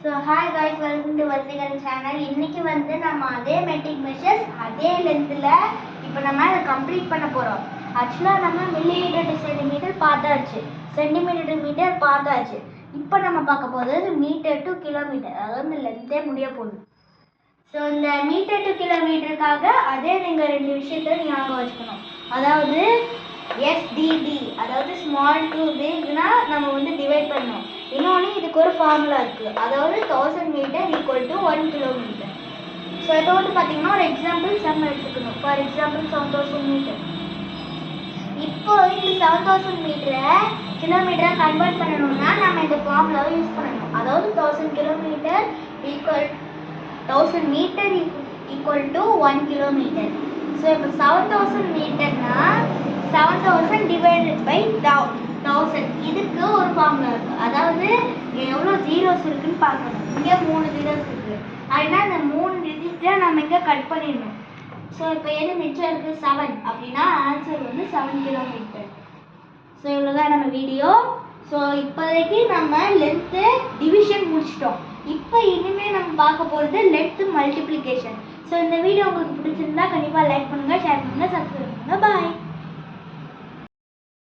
So hi guys, welcome to Vasikan channel. இன்னைக்கு வந்து நம்ம அதே metric measures அதே லெந்த்ல இப்போ நம்ம அதை கம்ப்ளீட் பண்ண போறோம். ஆக்சுவலா நம்ம மில்லிமீட்டர் டு சென்டிமீட்டர் பார்த்தாச்சு, சென்டிமீட்டர் டு மீட்டர் பார்த்தாச்சு. இப்போ நம்ம பார்க்க போறது மீட்டர் டு கிலோமீட்டர், அதாவது லெந்த்தே முடிய போகுது. ஸோ இந்த மீட்டர் டு கிலோமீட்டருக்காக அதே நீங்கள் ரெண்டு விஷயத்த ஞாபகம் வச்சுக்கணும். அதாவது எஸ்டிடி, அதாவது ஸ்மால் டு பிக்னா நம்ம வந்து டிவைட் பண்ணணும். இன்னொன்று இதுக்கு ஒரு ஃபார்முலா இருக்குது, அதாவது 1000 metre equal to 1 kilometre. So இதை வந்து பார்த்தீங்கன்னா ஒரு எக்ஸாம்பிள் சம் எடுத்துக்கணும். For example 7000 metre. இப்போ இந்த 7000 மீட்டரை கிலோமீட்டரை கன்வெர்ட் பண்ணணும்னா நம்ம இந்த ஃபார்முலாவை யூஸ் பண்ணணும். அதாவது 1000 kilometre equal 1000 metre equal to 1 kilometre. So இப்போ 7000 மீட்டர்னா 7000 டிவைடட் பை 1000. இதுக்கு ஒரு ஃபார்முலா இருக்குது, அதாவது எவ்வளோ ஜீரோஸ் இருக்குன்னு பார்க்கணும். இங்கே 3 ஜீரோஸ் இருக்குது, அதனால் இந்த 3 டிஜிட்டை நம்ம இங்கே கட் பண்ணிடணும். ஸோ இப்போ எது மிச்சம் இருக்குது 7, அப்படின்னா ஆன்சர் வந்து 7 கிலோமீட்டர். ஸோ இவ்வளோதான் நம்ம வீடியோ. ஸோ இப்போதைக்கு நம்ம லென்த்து டிவிஷன் முடிச்சிட்டோம். இப்போ இனிமேல் நம்ம பார்க்க போகிறது லென்த்து மல்டிப்ளிகேஷன். ஸோ இந்த வீடியோ உங்களுக்கு பிடிச்சிருந்தா கண்டிப்பாக லைக் பண்ணுங்கள், ஷேர் பண்ணுங்கள், சப்ஸ்கிரைப் பண்ணுங்கள். பாய்.